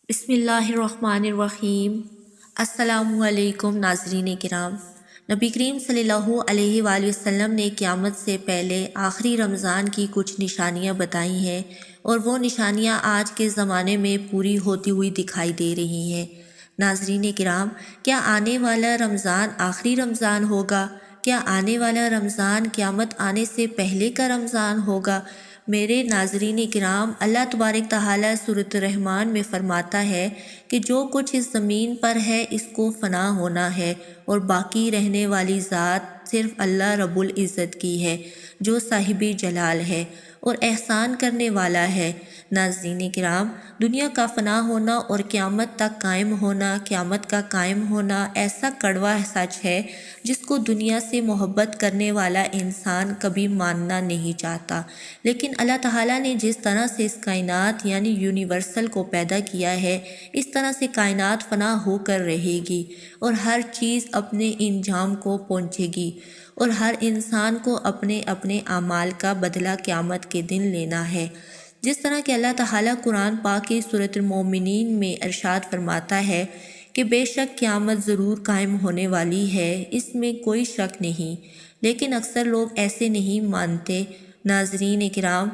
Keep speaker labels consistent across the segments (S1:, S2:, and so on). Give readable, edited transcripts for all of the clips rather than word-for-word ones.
S1: بسم اللہ الرحمن الرحیم۔ السلام علیکم ناظرین کرام۔ نبی کریم صلی اللہ علیہ وآلہ وسلم نے قیامت سے پہلے آخری رمضان کی کچھ نشانیاں بتائی ہیں، اور وہ نشانیاں آج کے زمانے میں پوری ہوتی ہوئی دکھائی دے رہی ہیں۔ ناظرین کرام، کیا آنے والا رمضان آخری رمضان ہوگا؟ کیا آنے والا رمضان قیامت آنے سے پہلے کا رمضان ہوگا؟ میرے ناظرین کرام، اللہ تبارک تعالیٰ سورۃ الرحمن میں فرماتا ہے کہ جو کچھ اس زمین پر ہے اس کو فنا ہونا ہے، اور باقی رہنے والی ذات صرف اللہ رب العزت کی ہے، جو صاحب جلال ہے اور احسان کرنے والا ہے۔ ناظرین کرام، دنیا کا فنا ہونا اور قیامت تک قائم ہونا، قیامت کا قائم ہونا ایسا کڑوا سچ ہے جس کو دنیا سے محبت کرنے والا انسان کبھی ماننا نہیں چاہتا۔ لیکن اللہ تعالیٰ نے جس طرح سے اس کائنات یعنی یونیورسل کو پیدا کیا ہے، اس طرح سے کائنات فنا ہو کر رہے گی، اور ہر چیز اپنے انجام کو پہنچے گی، اور ہر انسان کو اپنے اپنے اعمال کا بدلہ قیامت کے دن لینا ہے۔ جس طرح کہ اللہ تعالیٰ قرآن پاک کی سورۃ المومنین میں ارشاد فرماتا ہے کہ بے شک قیامت ضرور قائم ہونے والی ہے، اس میں کوئی شک نہیں، لیکن اکثر لوگ ایسے نہیں مانتے۔ ناظرین کرام،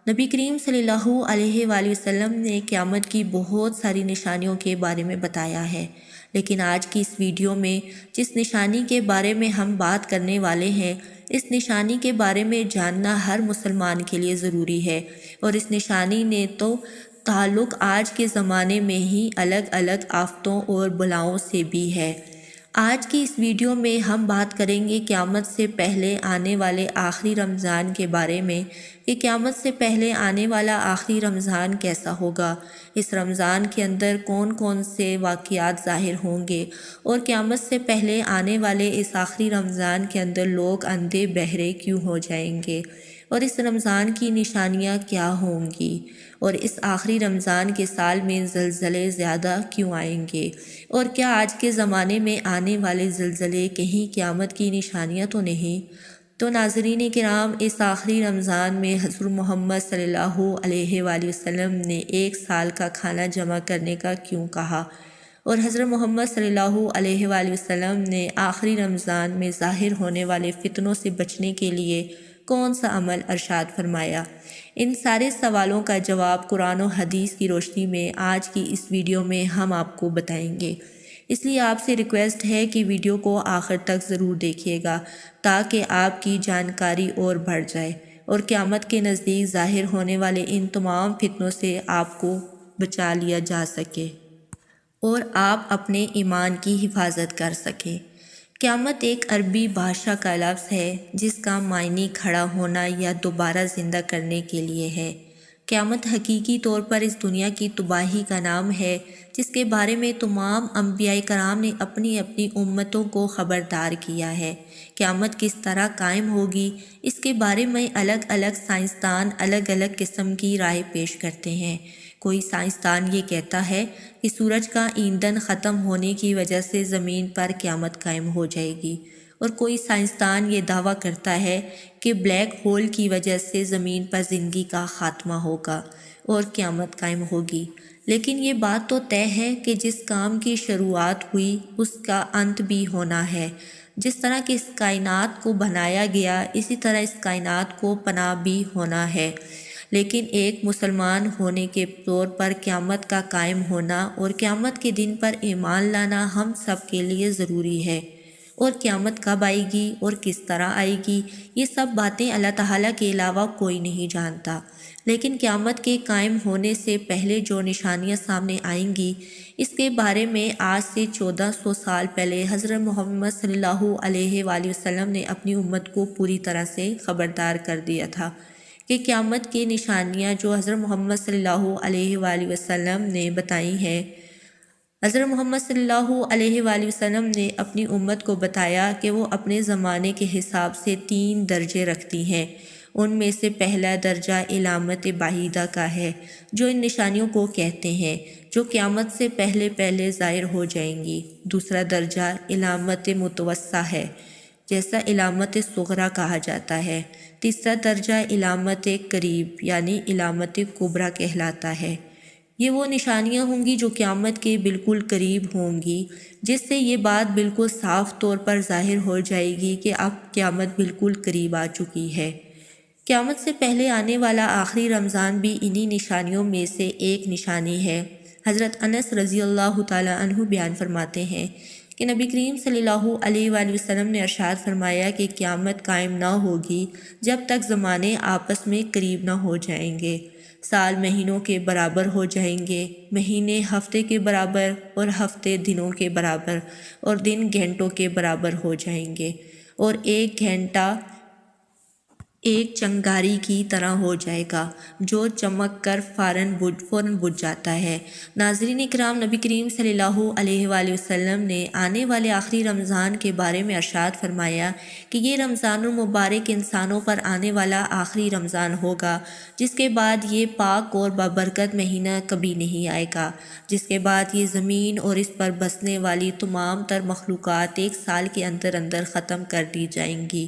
S1: نبی کریم صلی اللہ علیہ وآلہ وسلم نے قیامت کی بہت ساری نشانیوں کے بارے میں بتایا ہے، لیکن آج کی اس ویڈیو میں جس نشانی کے بارے میں ہم بات کرنے والے ہیں، اس نشانی کے بارے میں جاننا ہر مسلمان کے لیے ضروری ہے، اور اس نشانی نے تو تعلق آج کے زمانے میں ہی الگ الگ آفتوں اور بلاؤں سے بھی ہے۔ آج کی اس ویڈیو میں ہم بات کریں گے قیامت سے پہلے آنے والے آخری رمضان کے بارے میں، کہ قیامت سے پہلے آنے والا آخری رمضان کیسا ہوگا، اس رمضان کے اندر کون کون سے واقعات ظاہر ہوں گے، اور قیامت سے پہلے آنے والے اس آخری رمضان کے اندر لوگ اندھے بہرے کیوں ہو جائیں گے، اور اس رمضان کی نشانیاں کیا ہوں گی، اور اس آخری رمضان کے سال میں زلزلے زیادہ کیوں آئیں گے، اور کیا آج کے زمانے میں آنے والے زلزلے کہیں قیامت کی نشانیاں تو نہیں؟ تو ناظرین کرام، اس آخری رمضان میں حضرت محمد صلی اللہ علیہ وآلہ وسلم نے ایک سال کا کھانا جمع کرنے کا کیوں کہا، اور حضرت محمد صلی اللہ علیہ وآلہ وسلم نے آخری رمضان میں ظاہر ہونے والے فتنوں سے بچنے کے لیے کون سا عمل ارشاد فرمایا؟ ان سارے سوالوں کا جواب قرآن و حدیث کی روشنی میں آج کی اس ویڈیو میں ہم آپ کو بتائیں گے۔ اس لیے آپ سے ریکویسٹ ہے کہ ویڈیو کو آخر تک ضرور دیکھیے گا، تاکہ آپ کی جانکاری اور بڑھ جائے، اور قیامت کے نزدیک ظاہر ہونے والے ان تمام فتنوں سے آپ کو بچا لیا جا سکے، اور آپ اپنے ایمان کی حفاظت کر سکیں۔ قیامت ایک عربی بھاشا کا لفظ ہے جس کا معنی کھڑا ہونا یا دوبارہ زندہ کرنے کے لیے ہے۔ قیامت حقیقی طور پر اس دنیا کی تباہی کا نام ہے، جس کے بارے میں تمام انبیاء کرام نے اپنی اپنی امتوں کو خبردار کیا ہے۔ قیامت کس طرح قائم ہوگی، اس کے بارے میں الگ الگ سائنسدان الگ الگ قسم کی رائے پیش کرتے ہیں۔ کوئی سائنسدان یہ کہتا ہے کہ سورج کا ایندھن ختم ہونے کی وجہ سے زمین پر قیامت قائم ہو جائے گی، اور کوئی سائنسدان یہ دعویٰ کرتا ہے کہ بلیک ہول کی وجہ سے زمین پر زندگی کا خاتمہ ہوگا اور قیامت قائم ہوگی۔ لیکن یہ بات تو طے ہے کہ جس کام کی شروعات ہوئی اس کا انت بھی ہونا ہے۔ جس طرح کہ اس کائنات کو بنایا گیا، اسی طرح اس کائنات کو پناہ بھی ہونا ہے۔ لیکن ایک مسلمان ہونے کے طور پر قیامت کا قائم ہونا اور قیامت کے دن پر ایمان لانا ہم سب کے لیے ضروری ہے، اور قیامت کب آئے گی اور کس طرح آئے گی، یہ سب باتیں اللہ تعالیٰ کے علاوہ کوئی نہیں جانتا۔ لیکن قیامت کے قائم ہونے سے پہلے جو نشانیاں سامنے آئیں گی، اس کے بارے میں آج سے 1400 سال پہلے حضرت محمد صلی اللہ علیہ وآلہ وسلم نے اپنی امت کو پوری طرح سے خبردار کر دیا تھا کہ قیامت کی نشانیاں جو حضرت محمد صلی اللہ علیہ وآلہ وسلم نے بتائی ہیں۔ حضرت محمد صلی اللہ علیہ وآلہ وسلم نے اپنی امت کو بتایا کہ وہ اپنے زمانے کے حساب سے 3 درجے رکھتی ہیں۔ ان میں سے پہلا درجہ علامت بعیدہ کا ہے، جو ان نشانیوں کو کہتے ہیں جو قیامت سے پہلے پہلے ظاہر ہو جائیں گی۔ دوسرا درجہ علامت متوسطہ ہے، جیسا علامت صغریٰ کہا جاتا ہے۔ تیسرا درجہ علامت قریب یعنی علامت کبریٰ کہلاتا ہے۔ یہ وہ نشانیاں ہوں گی جو قیامت کے بالکل قریب ہوں گی، جس سے یہ بات بالکل صاف طور پر ظاہر ہو جائے گی کہ اب قیامت بالکل قریب آ چکی ہے۔ قیامت سے پہلے آنے والا آخری رمضان بھی انہی نشانیوں میں سے ایک نشانی ہے۔ حضرت انس رضی اللہ تعالی عنہ بیان فرماتے ہیں کہ نبی کریم صلی اللہ علیہ وآلہ وسلم نے ارشاد فرمایا کہ قیامت قائم نہ ہوگی جب تک زمانے آپس میں قریب نہ ہو جائیں گے۔ سال مہینوں کے برابر ہو جائیں گے، مہینے ہفتے کے برابر اور ہفتے دنوں کے برابر اور دن گھنٹوں کے برابر ہو جائیں گے، اور ایک گھنٹہ ایک چنگاری کی طرح ہو جائے گا جو چمک کر فوراً بجھ جاتا ہے۔ ناظرین اکرام، نبی کریم صلی اللہ علیہ وآلہ وسلم نے آنے والے آخری رمضان کے بارے میں ارشاد فرمایا کہ یہ رمضان المبارک انسانوں پر آنے والا آخری رمضان ہوگا، جس کے بعد یہ پاک اور بابرکت مہینہ کبھی نہیں آئے گا، جس کے بعد یہ زمین اور اس پر بسنے والی تمام تر مخلوقات ایک سال کے اندر اندر ختم کر دی جائیں گی۔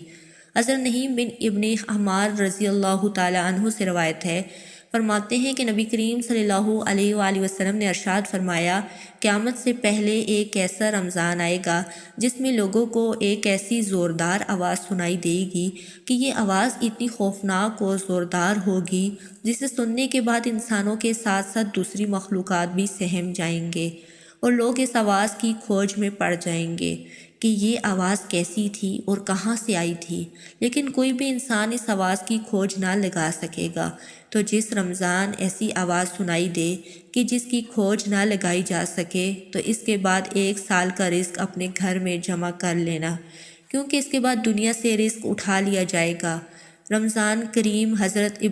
S1: حضرت نعیم بن ابن حمار رضی اللہ تعالی عنہ سے روایت ہے، فرماتے ہیں کہ نبی کریم صلی اللہ علیہ وآلہ وسلم نے ارشاد فرمایا، قیامت سے پہلے ایک ایسا رمضان آئے گا جس میں لوگوں کو ایک ایسی زوردار آواز سنائی دے گی کہ یہ آواز اتنی خوفناک اور زوردار ہوگی جسے سننے کے بعد انسانوں کے ساتھ ساتھ دوسری مخلوقات بھی سہم جائیں گے، اور لوگ اس آواز کی کھوج میں پڑ جائیں گے کہ یہ آواز کیسی تھی اور کہاں سے آئی تھی، لیکن کوئی بھی انسان اس آواز کی کھوج نہ لگا سکے گا۔ تو جس رمضان ایسی آواز سنائی دے کہ جس کی کھوج نہ لگائی جا سکے، تو اس کے بعد ایک سال کا رزق اپنے گھر میں جمع کر لینا، کیونکہ اس کے بعد دنیا سے رزق اٹھا لیا جائے گا۔ رمضان کریم حضرت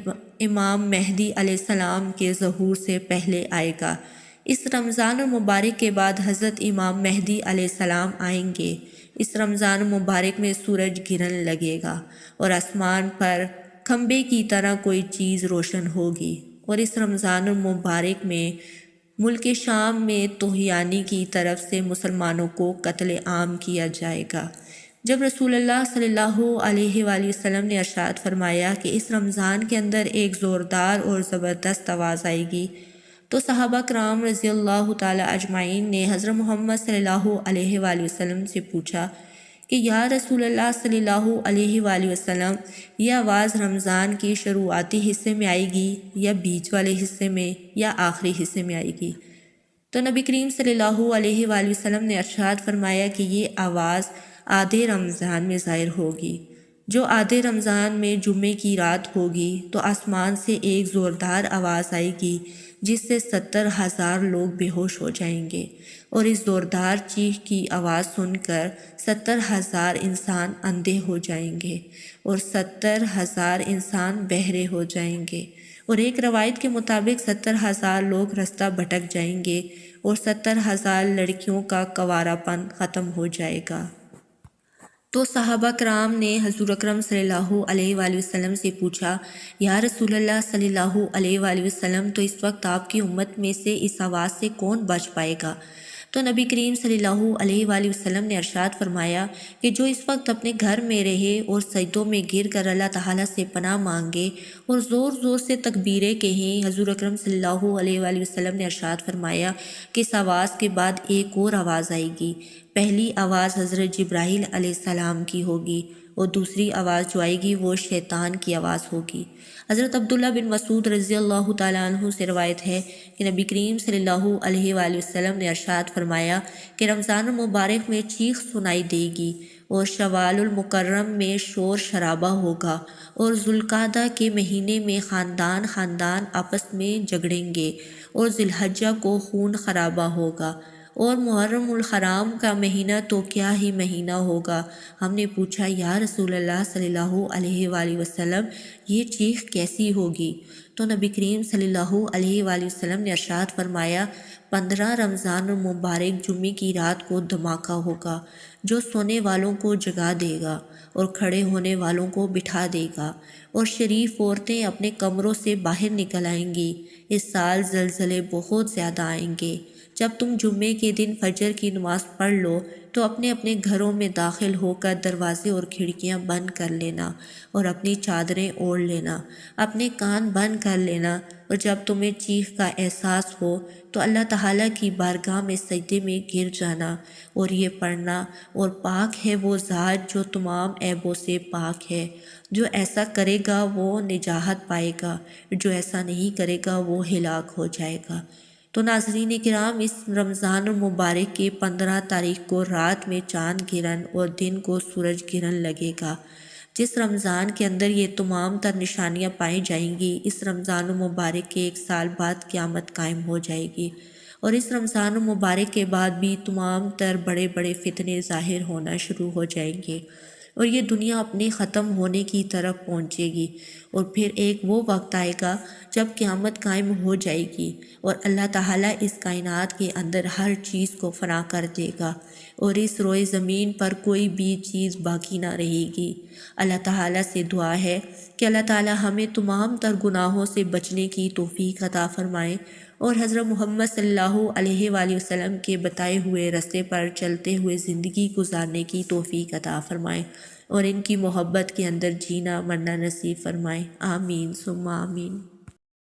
S1: امام مہدی علیہ السلام کے ظہور سے پہلے آئے گا۔ اس رمضان المبارک کے بعد حضرت امام مہدی علیہ السلام آئیں گے۔ اس رمضان المبارک میں سورج گرن لگے گا اور آسمان پر کھمبے کی طرح کوئی چیز روشن ہوگی، اور اس رمضان المبارک میں ملک شام میں طغیانی کی طرف سے مسلمانوں کو قتل عام کیا جائے گا۔ جب رسول اللہ صلی اللہ علیہ وآلہ وسلم نے ارشاد فرمایا کہ اس رمضان کے اندر ایک زوردار اور زبردست آواز آئے گی، تو صحابہ کرام رضی اللہ تعالی اجمعین نے حضرت محمد صلی اللہ علیہ وآلہ وسلم سے پوچھا کہ یا رسول اللہ صلی اللہ علیہ وآلہ وسلم، یہ آواز رمضان کے شروعاتی حصے میں آئے گی یا بیچ والے حصے میں یا آخری حصے میں آئے گی؟ تو نبی کریم صلی اللہ علیہ وآلہ وسلم نے ارشاد فرمایا کہ یہ آواز آدھے رمضان میں ظاہر ہوگی۔ جو آدھے رمضان میں جمعے کی رات ہوگی تو آسمان سے ایک زوردار آواز آئے گی جس سے 70,000 لوگ بے ہوش ہو جائیں گے، اور اس زوردار چیخ کی آواز سن کر 70,000 انسان اندھے ہو جائیں گے اور 70,000 انسان بہرے ہو جائیں گے، اور ایک روایت کے مطابق 70,000 لوگ رستہ بھٹک جائیں گے اور 70,000 لڑکیوں کا کنوارا پن ختم ہو جائے گا۔ تو صحابہ کرام نے حضور اکرم صلی اللہ علیہ وآلہ وسلم سے پوچھا، یا رسول اللہ صلی اللہ علیہ وآلہ وسلم، تو اس وقت آپ کی امت میں سے اس آواز سے کون بچ پائے گا؟ تو نبی کریم صلی اللہ علیہ وآلہ وسلم نے ارشاد فرمایا کہ جو اس وقت اپنے گھر میں رہے اور سجدوں میں گر کر اللہ تعالیٰ سے پناہ مانگے اور زور زور سے تکبیریں کہیں۔ حضور اکرم صلی اللہ علیہ وآلہ وسلم نے ارشاد فرمایا کہ اس آواز کے بعد ایک اور آواز آئے گی۔ پہلی آواز حضرت جبرائیل علیہ السلام کی ہوگی، اور دوسری آواز جو آئے گی وہ شیطان کی آواز ہوگی۔ حضرت عبداللہ بن مسعود رضی اللہ تعالیٰ عنہ سے روایت ہے کہ نبی کریم صلی اللہ علیہ وآلہ وسلم نے ارشاد فرمایا کہ رمضان المبارک میں چیخ سنائی دے گی، اور شوال المکرم میں شور شرابہ ہوگا، اور ذوالقعدہ کے مہینے میں خاندان خاندان آپس میں جھگڑیں گے، اور ذی الحجہ کو خون خرابہ ہوگا، اور محرم الحرام کا مہینہ تو کیا ہی مہینہ ہوگا۔ ہم نے پوچھا، یا رسول اللہ صلی اللہ علیہ وآلہ وسلم، یہ چیخ کیسی ہوگی؟ تو نبی کریم صلی اللہ علیہ وآلہ وسلم نے ارشاد فرمایا، 15 رمضان المبارک جمعے کی رات کو دھماکہ ہوگا جو سونے والوں کو جگا دے گا اور کھڑے ہونے والوں کو بٹھا دے گا، اور شریف عورتیں اپنے کمروں سے باہر نکل آئیں گی۔ اس سال زلزلے بہت زیادہ آئیں گے۔ جب تم جمعے کے دن فجر کی نماز پڑھ لو تو اپنے اپنے گھروں میں داخل ہو کر دروازے اور کھڑکیاں بند کر لینا اور اپنی چادریں اوڑھ لینا، اپنے کان بند کر لینا، اور جب تمہیں چیخ کا احساس ہو تو اللہ تعالیٰ کی بارگاہ میں سجدے میں گر جانا اور یہ پڑھنا، اور پاک ہے وہ ذات جو تمام عیبوں سے پاک ہے۔ جو ایسا کرے گا وہ نجات پائے گا، جو ایسا نہیں کرے گا وہ ہلاک ہو جائے گا۔ تو ناظرین کرام، اس رمضان المبارک کے 15 تاریخ کو رات میں چاند گرہن اور دن کو سورج گرہن لگے گا۔ جس رمضان کے اندر یہ تمام تر نشانیاں پائی جائیں گی، اس رمضان المبارک کے 1 سال بعد قیامت قائم ہو جائے گی، اور اس رمضان المبارک کے بعد بھی تمام تر بڑے بڑے فتنے ظاہر ہونا شروع ہو جائیں گے، اور یہ دنیا اپنے ختم ہونے کی طرف پہنچے گی، اور پھر ایک وہ وقت آئے گا جب قیامت قائم ہو جائے گی اور اللہ تعالیٰ اس کائنات کے اندر ہر چیز کو فنا کر دے گا، اور اس روئے زمین پر کوئی بھی چیز باقی نہ رہے گی۔ اللہ تعالیٰ سے دعا ہے کہ اللہ تعالیٰ ہمیں تمام تر گناہوں سے بچنے کی توفیق عطا فرمائے، اور حضرت محمد صلی اللہ علیہ وآلہ وسلم کے بتائے ہوئے راستے پر چلتے ہوئے زندگی گزارنے کی توفیق عطا فرمائے، اور ان کی محبت کے اندر جینا مرنا نصیب فرمائے۔ آمین ثم آمین۔